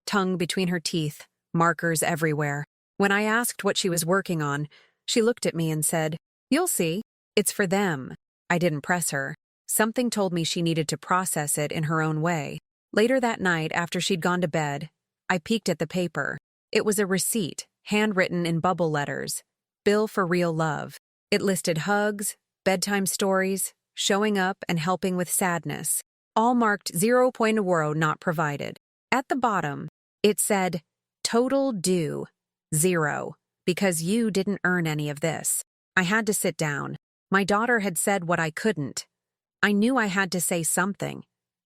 tongue between her teeth, markers everywhere. When I asked what she was working on, she looked at me and said, "You'll see. It's for them." I didn't press her. Something told me she needed to process it in her own way. Later that night, after she'd gone to bed, I peeked at the paper. It was a receipt, handwritten in bubble letters. Bill for real love. It listed hugs, bedtime stories, showing up and helping with sadness, all marked €0 not provided. At the bottom, it said, "Total due, 0, because you didn't earn any of this." I had to sit down. My daughter had said what I couldn't. I knew I had to say something,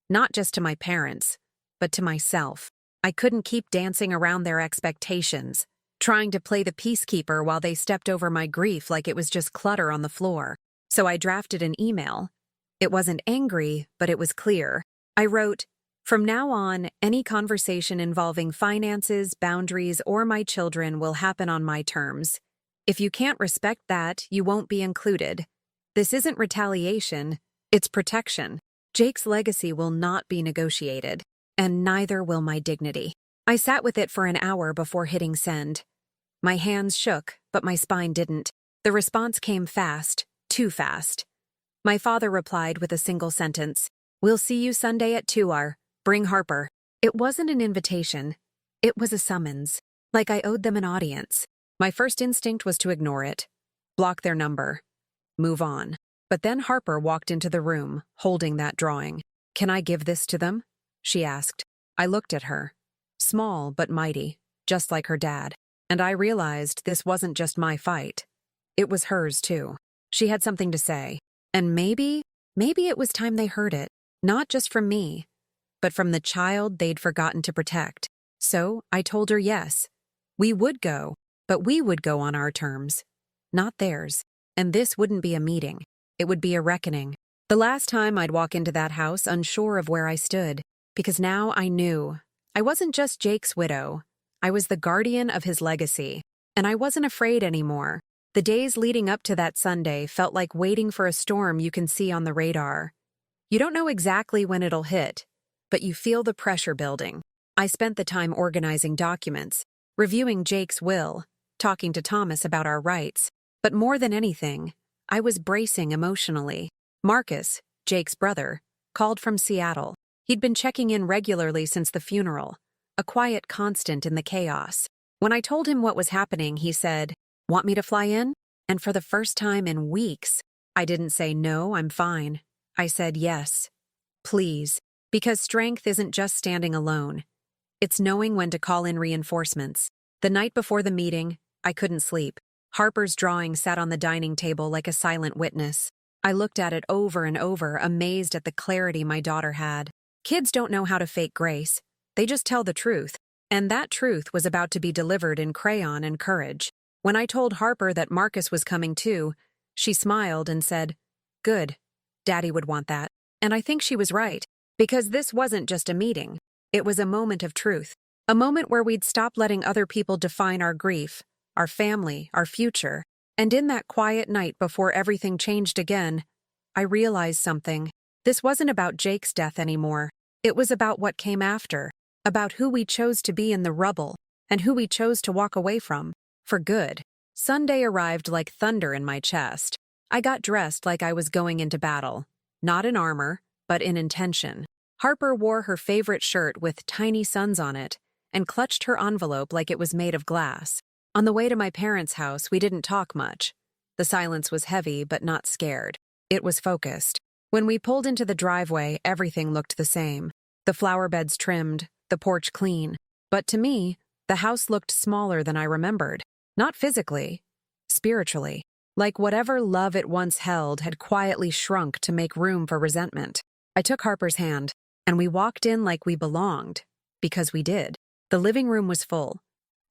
not just to my parents, but to myself. I couldn't keep dancing around their expectations, trying to play the peacekeeper while they stepped over my grief like it was just clutter on the floor. So I drafted an email. It wasn't angry, but it was clear. I wrote, "From now on, any conversation involving finances, boundaries, or my children will happen on my terms. If you can't respect that, you won't be included. This isn't retaliation, it's protection. Jake's legacy will not be negotiated, and neither will my dignity." I sat with it for an hour before hitting send. My hands shook, but my spine didn't. The response came fast, too fast. My father replied with a single sentence, "We'll see you Sunday at 2 Bring Harper." It wasn't an invitation. It was a summons, like I owed them an audience. My first instinct was to ignore it, block their number, move on. But then Harper walked into the room, holding that drawing. "Can I give this to them?" she asked. I looked at her. Small but mighty, just like her dad. And I realized this wasn't just my fight. It was hers too. She had something to say. And maybe it was time they heard it. Not just from me, but from the child they'd forgotten to protect. So I told her yes. We would go, but we would go on our terms, not theirs. And this wouldn't be a meeting. It would be a reckoning. The last time I'd walk into that house unsure of where I stood, because now I knew. I wasn't just Jake's widow. I was the guardian of his legacy. And I wasn't afraid anymore. The days leading up to that Sunday felt like waiting for a storm you can see on the radar. You don't know exactly when it'll hit, but you feel the pressure building. I spent the time organizing documents, reviewing Jake's will, talking to Thomas about our rights. But more than anything, I was bracing emotionally. Marcus, Jake's brother, called from Seattle. He'd been checking in regularly since the funeral, a quiet constant in the chaos. When I told him what was happening, he said, "Want me to fly in?" And for the first time in weeks, I didn't say, "No, I'm fine." I said, "Yes, please," because strength isn't just standing alone. It's knowing when to call in reinforcements. The night before the meeting, I couldn't sleep. Harper's drawing sat on the dining table like a silent witness. I looked at it over and over, amazed at the clarity my daughter had. Kids don't know how to fake grace. They just tell the truth. And that truth was about to be delivered in crayon and courage. When I told Harper that Marcus was coming too, she smiled and said, "Good. Daddy would want that." And I think she was right, because this wasn't just a meeting. It was a moment of truth. A moment where we'd stop letting other people define our grief, our family, our future. And in that quiet night before everything changed again, I realized something. This wasn't about Jake's death anymore. It was about what came after, about who we chose to be in the rubble, and who we chose to walk away from, for good. Sunday arrived like thunder in my chest. I got dressed like I was going into battle, not in armor, but in intention. Harper wore her favorite shirt with tiny suns on it, and clutched her envelope like it was made of glass. On the way to my parents' house, we didn't talk much. The silence was heavy, but not scared. It was focused. When we pulled into the driveway, everything looked the same. The flower beds trimmed, the porch clean. But to me, the house looked smaller than I remembered. Not physically, spiritually. Like whatever love it once held had quietly shrunk to make room for resentment. I took Harper's hand, and we walked in like we belonged. Because we did. The living room was full.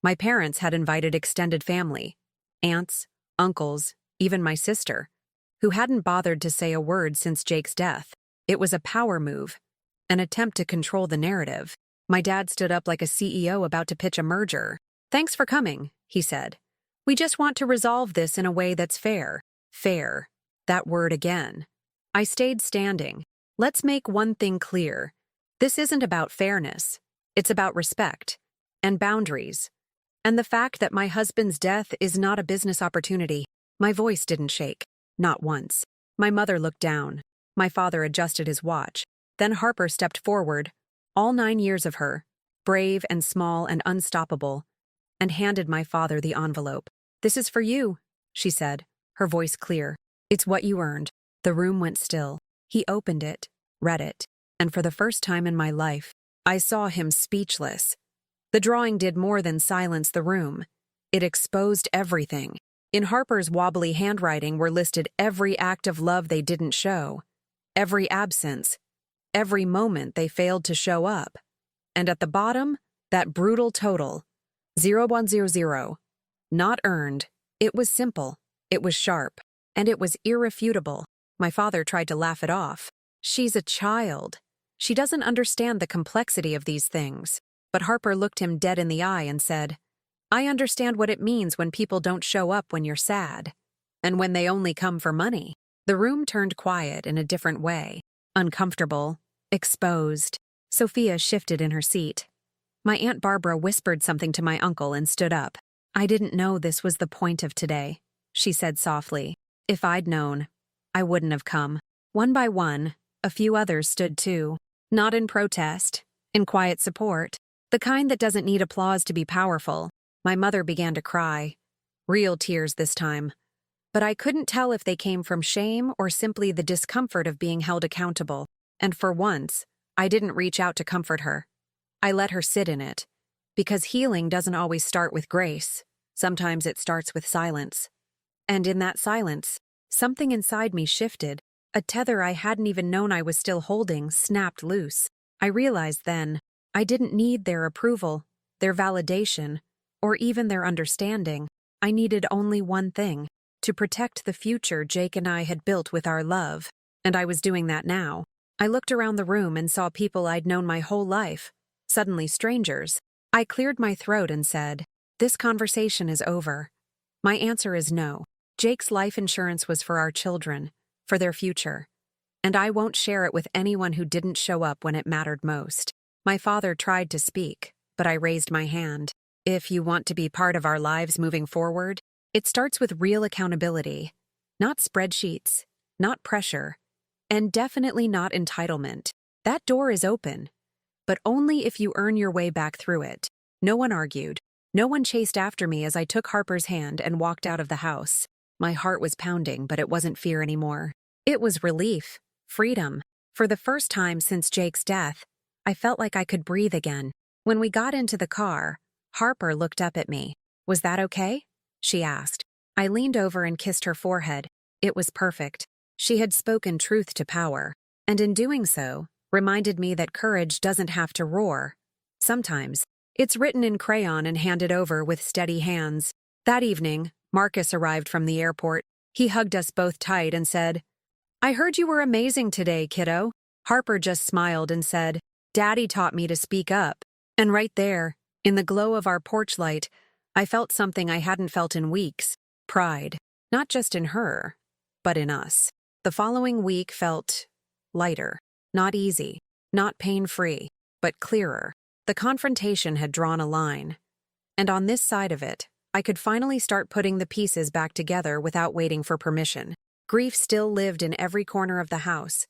My parents had invited extended family, aunts, uncles, even my sister, who hadn't bothered to say a word since Jake's death. It was a power move, an attempt to control the narrative. My dad stood up like a CEO about to pitch a merger. "Thanks for coming," he said. "We just want to resolve this in a way that's fair." Fair. That word again. I stayed standing. Let's make one thing clear. This isn't about fairness. It's about respect and boundaries. And the fact that my husband's death is not a business opportunity. My voice didn't shake. Not once. My mother looked down. My father adjusted his watch. Then Harper stepped forward, all 9 years of her, brave and small and unstoppable, and handed my father the envelope. "This is for you," she said, her voice clear. "It's what you earned." The room went still. He opened it, read it, and for the first time in my life, I saw him speechless. The drawing did more than silence the room. It exposed everything. In Harper's wobbly handwriting were listed every act of love they didn't show, every absence, every moment they failed to show up. And at the bottom, that brutal total, 0100. Not earned. It was simple. It was sharp. And it was irrefutable. My father tried to laugh it off. "She's a child. She doesn't understand the complexity of these things." But Harper looked him dead in the eye and said, "I understand what it means when people don't show up when you're sad. And when they only come for money." The room turned quiet in a different way. Uncomfortable. Exposed. Sophia shifted in her seat. My Aunt Barbara whispered something to my uncle and stood up. "I didn't know this was the point of today," she said softly. "If I'd known, I wouldn't have come." One by one, a few others stood too. Not in protest, in quiet support. The kind that doesn't need applause to be powerful. My mother began to cry. Real tears this time. But I couldn't tell if they came from shame or simply the discomfort of being held accountable. And for once, I didn't reach out to comfort her. I let her sit in it. Because healing doesn't always start with grace. Sometimes it starts with silence. And in that silence, something inside me shifted. A tether I hadn't even known I was still holding snapped loose. I realized then, I didn't need their approval, their validation, or even their understanding. I needed only one thing, to protect the future Jake and I had built with our love. And I was doing that now. I looked around the room and saw people I'd known my whole life, suddenly strangers. I cleared my throat and said, "This conversation is over." My answer is no. Jake's life insurance was for our children, for their future. And I won't share it with anyone who didn't show up when it mattered most. My father tried to speak, but I raised my hand. If you want to be part of our lives moving forward, it starts with real accountability. Not spreadsheets, not pressure, and definitely not entitlement. That door is open, but only if you earn your way back through it. No one argued. No one chased after me as I took Harper's hand and walked out of the house. My heart was pounding, but it wasn't fear anymore. It was relief, freedom. For the first time since Jake's death, I felt like I could breathe again. When we got into the car, Harper looked up at me. "Was that okay?" she asked. I leaned over and kissed her forehead. It was perfect. She had spoken truth to power, and in doing so, reminded me that courage doesn't have to roar. Sometimes, it's written in crayon and handed over with steady hands. That evening, Marcus arrived from the airport. He hugged us both tight and said, "I heard you were amazing today, kiddo." Harper just smiled and said, "Daddy taught me to speak up." And right there, in the glow of our porch light, I felt something I hadn't felt in weeks. Pride. Not just in her, but in us. The following week felt lighter. Not easy. Not pain-free, but clearer. The confrontation had drawn a line. And on this side of it, I could finally start putting the pieces back together without waiting for permission. Grief still lived in every corner of the house,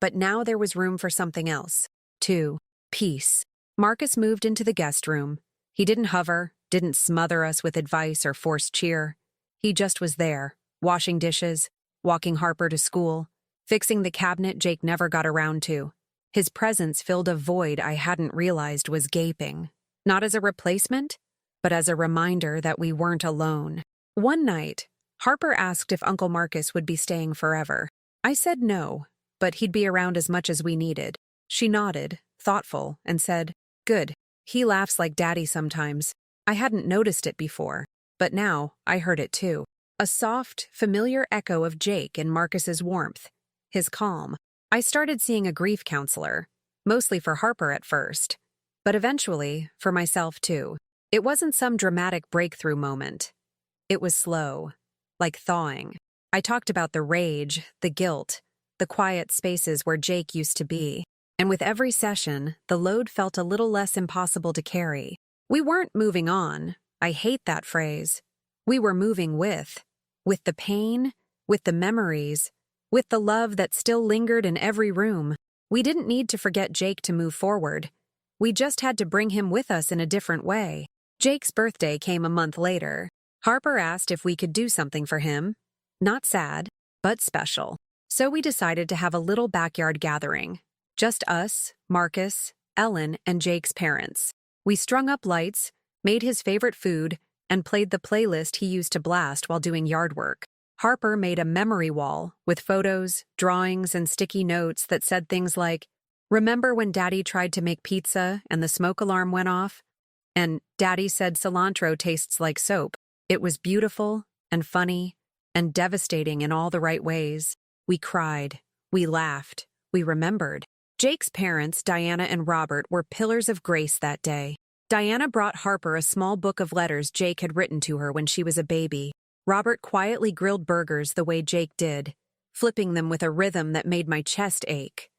but now there was room for something else. 2. Peace. Marcus moved into the guest room. He didn't hover, didn't smother us with advice or forced cheer. He just was there, washing dishes, walking Harper to school, fixing the cabinet Jake never got around to. His presence filled a void I hadn't realized was gaping. Not as a replacement, but as a reminder that we weren't alone. One night, Harper asked if Uncle Marcus would be staying forever. I said no, but he'd be around as much as we needed. She nodded, thoughtful, and said, "Good. He laughs like Daddy sometimes." I hadn't noticed it before, but now I heard it too. A soft, familiar echo of Jake in Marcus's warmth, his calm. I started seeing a grief counselor, mostly for Harper at first, but eventually for myself too. It wasn't some dramatic breakthrough moment. It was slow, like thawing. I talked about the rage, the guilt, the quiet spaces where Jake used to be, and with every session, the load felt a little less impossible to carry. We weren't moving on. I hate that phrase. We were moving with the pain, with the memories, with the love that still lingered in every room. We didn't need to forget Jake to move forward. We just had to bring him with us in a different way. Jake's birthday came a month later. Harper asked if we could do something for him. Not sad, but special. So we decided to have a little backyard gathering. Just us, Marcus, Ellen, and Jake's parents. We strung up lights, made his favorite food, and played the playlist he used to blast while doing yard work. Harper made a memory wall with photos, drawings, and sticky notes that said things like, "Remember when Daddy tried to make pizza and the smoke alarm went off?" And "Daddy said cilantro tastes like soap." It was beautiful and funny and devastating in all the right ways. We cried, we laughed, we remembered. Jake's parents, Diana and Robert, were pillars of grace that day. Diana brought Harper a small book of letters Jake had written to her when she was a baby. Robert quietly grilled burgers the way Jake did, flipping them with a rhythm that made my chest ache.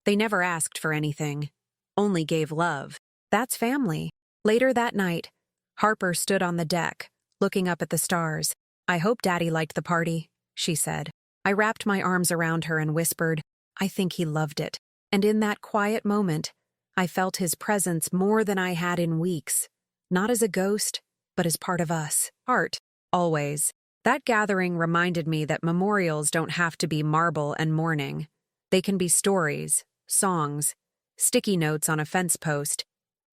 They never asked for anything, only gave love. That's family. Later that night, Harper stood on the deck, looking up at the stars. "I hope Daddy liked the party," she said. I wrapped my arms around her and whispered, "I think he loved it." And in that quiet moment, I felt his presence more than I had in weeks. Not as a ghost, but as part of us. Art, always. That gathering reminded me that memorials don't have to be marble and mourning. They can be stories, songs, sticky notes on a fence post.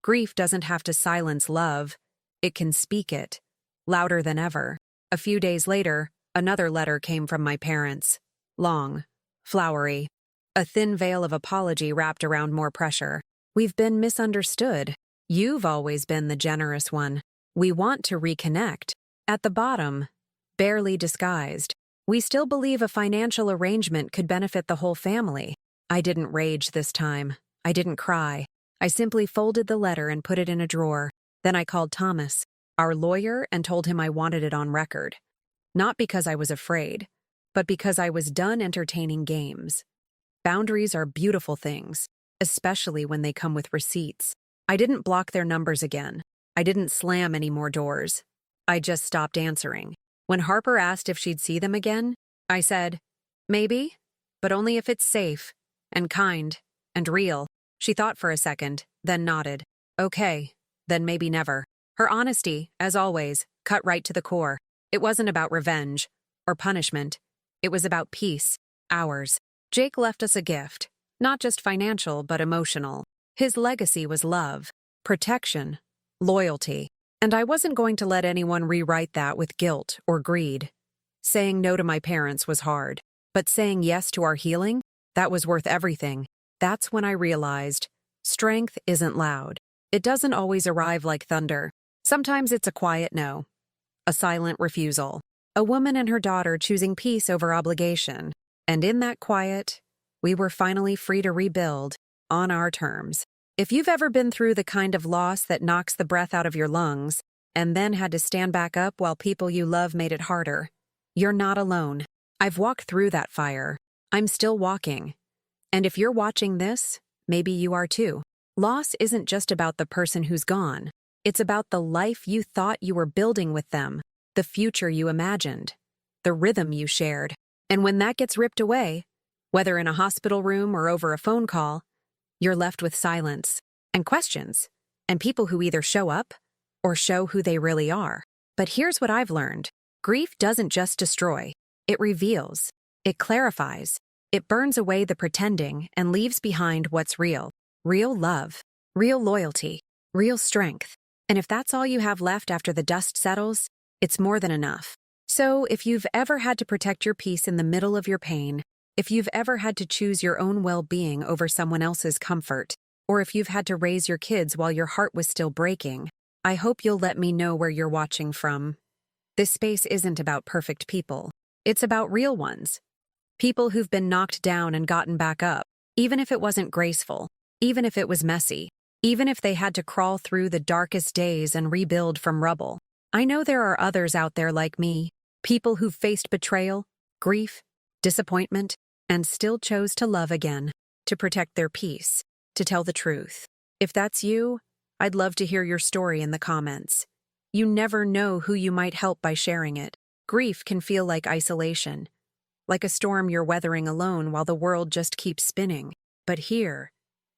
Grief doesn't have to silence love. It can speak it, louder than ever. A few days later, another letter came from my parents. Long, flowery. A thin veil of apology wrapped around more pressure. "We've been misunderstood. You've always been the generous one. We want to reconnect." At the bottom, barely disguised, "We still believe a financial arrangement could benefit the whole family." I didn't rage this time. I didn't cry. I simply folded the letter and put it in a drawer. Then I called Thomas, our lawyer, and told him I wanted it on record. Not because I was afraid, but because I was done entertaining games. Boundaries are beautiful things, especially when they come with receipts. I didn't block their numbers again. I didn't slam any more doors. I just stopped answering. When Harper asked if she'd see them again, I said, maybe, but only if it's safe, and kind, and real. She thought for a second, then nodded. Okay, then maybe never. Her honesty, as always, cut right to the core. It wasn't about revenge or punishment. It was about peace, ours. Jake left us a gift, not just financial but emotional. His legacy was love, protection, loyalty. And I wasn't going to let anyone rewrite that with guilt or greed. Saying no to my parents was hard, but saying yes to our healing, that was worth everything. That's when I realized strength isn't loud. It doesn't always arrive like thunder. Sometimes it's a quiet no, a silent refusal, a woman and her daughter choosing peace over obligation. And in that quiet, we were finally free to rebuild on our terms. If you've ever been through the kind of loss that knocks the breath out of your lungs and then had to stand back up while people you love made it harder, you're not alone. I've walked through that fire. I'm still walking. And if you're watching this, maybe you are too. Loss isn't just about the person who's gone. It's about the life you thought you were building with them, the future you imagined, the rhythm you shared. And when that gets ripped away, whether in a hospital room or over a phone call, you're left with silence and questions and people who either show up or show who they really are. But here's what I've learned. Grief doesn't just destroy. It reveals. It clarifies. It burns away the pretending and leaves behind what's real. Real love, real loyalty, real strength. And if that's all you have left after the dust settles, it's more than enough. So if you've ever had to protect your peace in the middle of your pain, if you've ever had to choose your own well-being over someone else's comfort, or if you've had to raise your kids while your heart was still breaking, I hope you'll let me know where you're watching from. This space isn't about perfect people. It's about real ones. People who've been knocked down and gotten back up, even if it wasn't graceful, even if it was messy, even if they had to crawl through the darkest days and rebuild from rubble. I know there are others out there like me, people who've faced betrayal, grief, disappointment, and still chose to love again, to protect their peace, to tell the truth. If that's you, I'd love to hear your story in the comments. You never know who you might help by sharing it. Grief can feel like isolation, like a storm you're weathering alone while the world just keeps spinning. But here,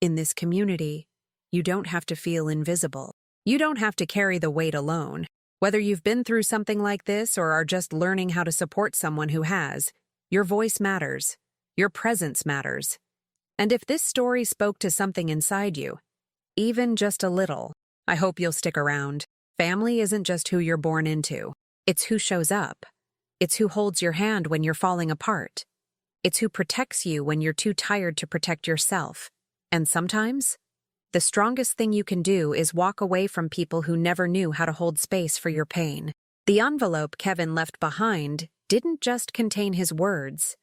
in this community, you don't have to feel invisible. You don't have to carry the weight alone. Whether you've been through something like this or are just learning how to support someone who has, your voice matters. Your presence matters. And if this story spoke to something inside you, even just a little, I hope you'll stick around. Family isn't just who you're born into. It's who shows up. It's who holds your hand when you're falling apart. It's who protects you when you're too tired to protect yourself. And sometimes, the strongest thing you can do is walk away from people who never knew how to hold space for your pain. The envelope Kevin left behind didn't just contain his words.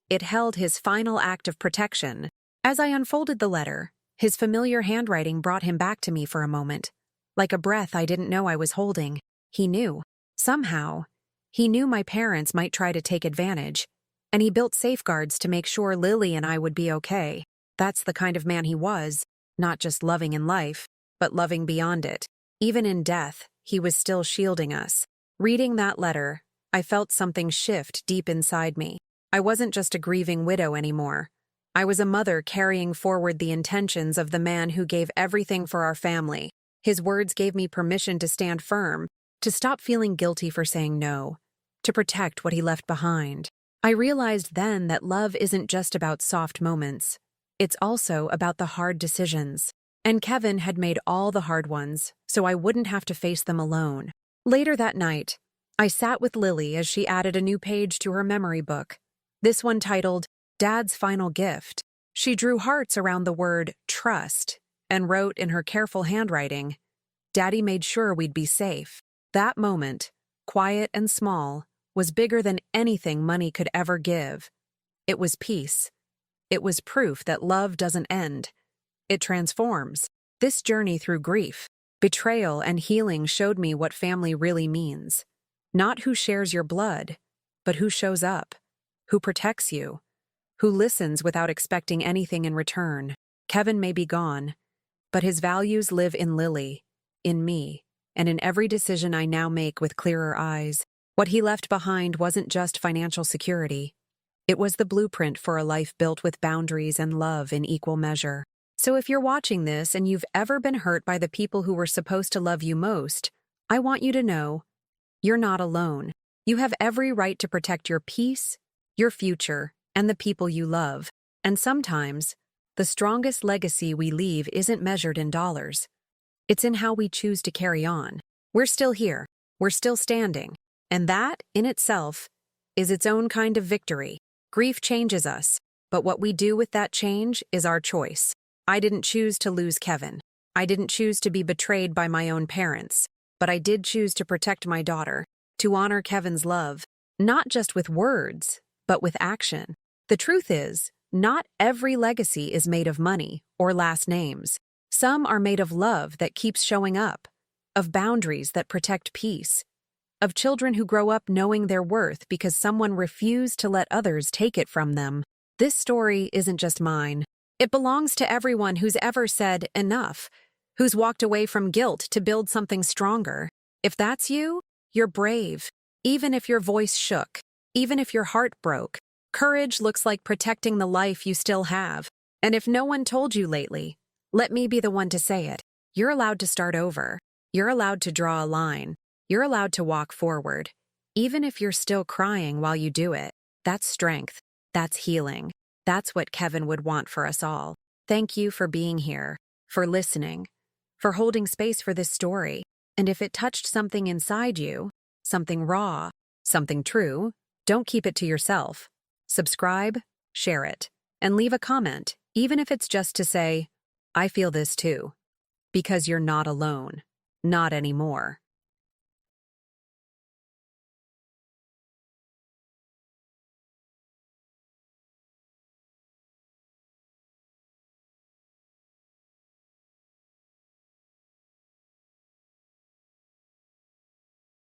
It held his final act of protection. As I unfolded the letter, his familiar handwriting brought him back to me for a moment. Like a breath I didn't know I was holding. He knew. Somehow, he knew my parents might try to take advantage, and he built safeguards to make sure Lily and I would be okay. That's the kind of man he was, not just loving in life, but loving beyond it. Even in death, he was still shielding us. Reading that letter, I felt something shift deep inside me. I wasn't just a grieving widow anymore. I was a mother carrying forward the intentions of the man who gave everything for our family. His words gave me permission to stand firm, to stop feeling guilty for saying no, to protect what he left behind. I realized then that love isn't just about soft moments. It's also about the hard decisions. And Kevin had made all the hard ones, so I wouldn't have to face them alone. Later that night, I sat with Lily as she added a new page to her memory book. This one titled, Dad's Final Gift. She drew hearts around the word trust and wrote in her careful handwriting, Daddy made sure we'd be safe. That moment, quiet and small, was bigger than anything money could ever give. It was peace. It was proof that love doesn't end. It transforms. This journey through grief, Betrayal and healing showed me what family really means. Not who shares your blood, but who shows up, who protects you, who listens without expecting anything in return. Kevin may be gone, but his values live in Lily, in me, and in every decision I now make with clearer eyes. What he left behind wasn't just financial security. It was the blueprint for a life built with boundaries and love in equal measure. So if you're watching this and you've ever been hurt by the people who were supposed to love you most, I want you to know you're not alone. You have every right to protect your peace, your future, and the people you love. And sometimes, the strongest legacy we leave isn't measured in dollars. It's in how we choose to carry on. We're still here. We're still standing. And that, in itself, is its own kind of victory. Grief changes us, but what we do with that change is our choice. I didn't choose to lose Kevin. I didn't choose to be betrayed by my own parents, but I did choose to protect my daughter, to honor Kevin's love, not just with words, but with action. The truth is, not every legacy is made of money or last names. Some are made of love that keeps showing up, of boundaries that protect peace, of children who grow up knowing their worth because someone refused to let others take it from them. This story isn't just mine. It belongs to everyone who's ever said enough, who's walked away from guilt to build something stronger. If that's you, you're brave. Even if your voice shook, even if your heart broke, courage looks like protecting the life you still have. And if no one told you lately, let me be the one to say it. You're allowed to start over. You're allowed to draw a line. You're allowed to walk forward. Even if you're still crying while you do it, that's strength. That's healing. That's what Kevin would want for us all. Thank you for being here, for listening, for holding space for this story. And if it touched something inside you, something raw, something true, don't keep it to yourself. Subscribe, share it, and leave a comment, even if it's just to say, I feel this too. Because you're not alone. Not anymore.